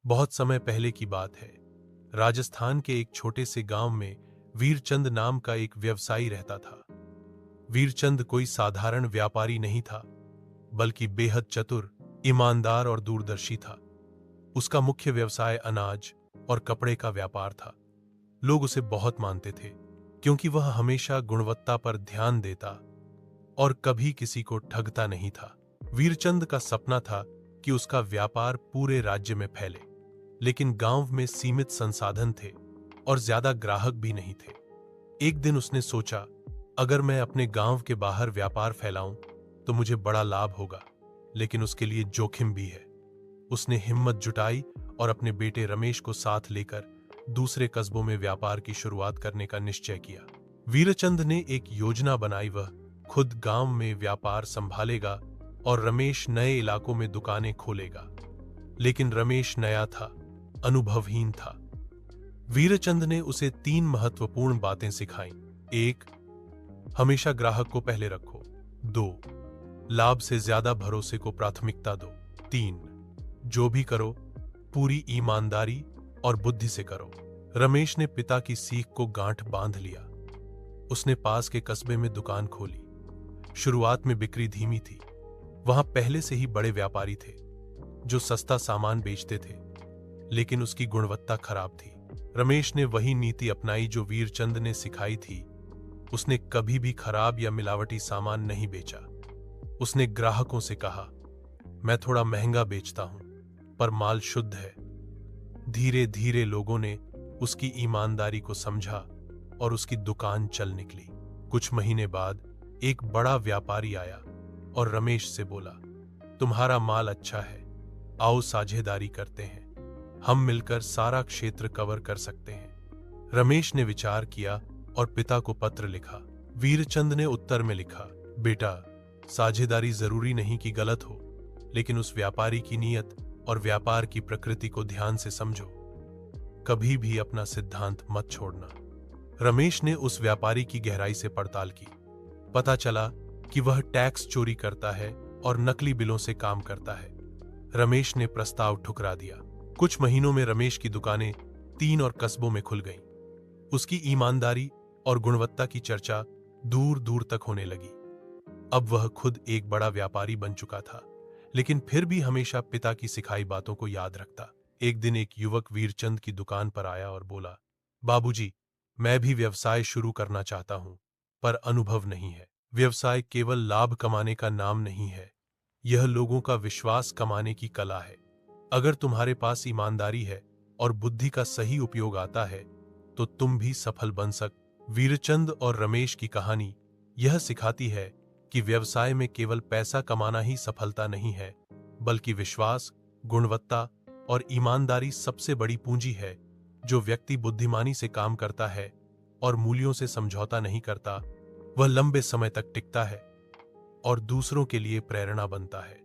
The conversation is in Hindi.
बहुत समय पहले की बात है। राजस्थान के एक छोटे से गांव में वीरचंद नाम का एक व्यवसायी रहता था। वीरचंद कोई साधारण व्यापारी नहीं था, बल्कि बेहद चतुर, ईमानदार और दूरदर्शी था। उसका मुख्य व्यवसाय अनाज और कपड़े का व्यापार था। लोग उसे बहुत मानते थे, क्योंकि वह हमेशा गुणवत्ता पर ध्यान देता और कभी किसी को ठगता नहीं था। वीरचंद का सपना था कि उसका व्यापार पूरे राज्य में फैले, लेकिन गांव में सीमित संसाधन थे और ज्यादा ग्राहक भी नहीं थे। एक दिन उसने सोचा, अगर मैं अपने गांव के बाहर व्यापार फैलाऊं तो मुझे बड़ा लाभ होगा, लेकिन उसके लिए जोखिम भी है। उसने हिम्मत जुटाई और अपने बेटे रमेश को साथ लेकर दूसरे कस्बों में व्यापार की शुरुआत करने का निश्चय किया। वीरचंद ने एक योजना बनाई। वह खुद गांव में व्यापार संभालेगा और रमेश नए इलाकों में दुकानें खोलेगा। लेकिन रमेश नया था, अनुभवहीन था। वीरचंद ने उसे 3 महत्वपूर्ण बातें सिखाईं। 1. हमेशा ग्राहक को पहले रखो। 2. लाभ से ज्यादा भरोसे को प्राथमिकता दो। 3. जो भी करो पूरी ईमानदारी और बुद्धि से करो। रमेश ने पिता की सीख को गांठ बांध लिया। उसने पास के कस्बे में दुकान खोली। शुरुआत में बिक्री धीमी थी। वहां पहले से ही बड़े व्यापारी थे जो सस्ता सामान बेचते थे, लेकिन उसकी गुणवत्ता खराब थी। रमेश ने वही नीति अपनाई जो वीरचंद ने सिखाई थी। उसने कभी भी खराब या मिलावटी सामान नहीं बेचा। उसने ग्राहकों से कहा, मैं थोड़ा महंगा बेचता हूं, पर माल शुद्ध है। धीरे धीरे लोगों ने उसकी ईमानदारी को समझा और उसकी दुकान चल निकली। कुछ महीने बाद एक बड़ा व्यापारी आया और रमेश से बोला, तुम्हारा माल अच्छा है, आओ साझेदारी करते हैं, हम मिलकर सारा क्षेत्र कवर कर सकते हैं। रमेश ने विचार किया और पिता को पत्र लिखा। वीरचंद ने उत्तर में लिखा, बेटा, साझेदारी जरूरी नहीं कि गलत हो, लेकिन उस व्यापारी की नीयत और व्यापार की प्रकृति को ध्यान से समझो। कभी भी अपना सिद्धांत मत छोड़ना। रमेश ने उस व्यापारी की गहराई से पड़ताल की। पता चला कि वह टैक्स चोरी करता है और नकली बिलों से काम करता है। रमेश ने प्रस्ताव ठुकरा दिया। कुछ महीनों में रमेश की दुकानें 3 और कस्बों में खुल गईं। उसकी ईमानदारी और गुणवत्ता की चर्चा दूर दूर तक होने लगी। अब वह खुद एक बड़ा व्यापारी बन चुका था, लेकिन फिर भी हमेशा पिता की सिखाई बातों को याद रखता। एक दिन एक युवक वीरचंद की दुकान पर आया और बोला, बाबूजी, मैं भी व्यवसाय शुरू करना चाहता हूं, पर अनुभव नहीं है। व्यवसाय केवल लाभ कमाने का नाम नहीं है, यह लोगों का विश्वास कमाने की कला है। अगर तुम्हारे पास ईमानदारी है और बुद्धि का सही उपयोग आता है, तो तुम भी सफल बन वीरचंद और रमेश की कहानी यह सिखाती है कि व्यवसाय में केवल पैसा कमाना ही सफलता नहीं है, बल्कि विश्वास, गुणवत्ता और ईमानदारी सबसे बड़ी पूंजी है। जो व्यक्ति बुद्धिमानी से काम करता है और मूल्यों से समझौता नहीं करता, वह लंबे समय तक टिकता है और दूसरों के लिए प्रेरणा बनता है।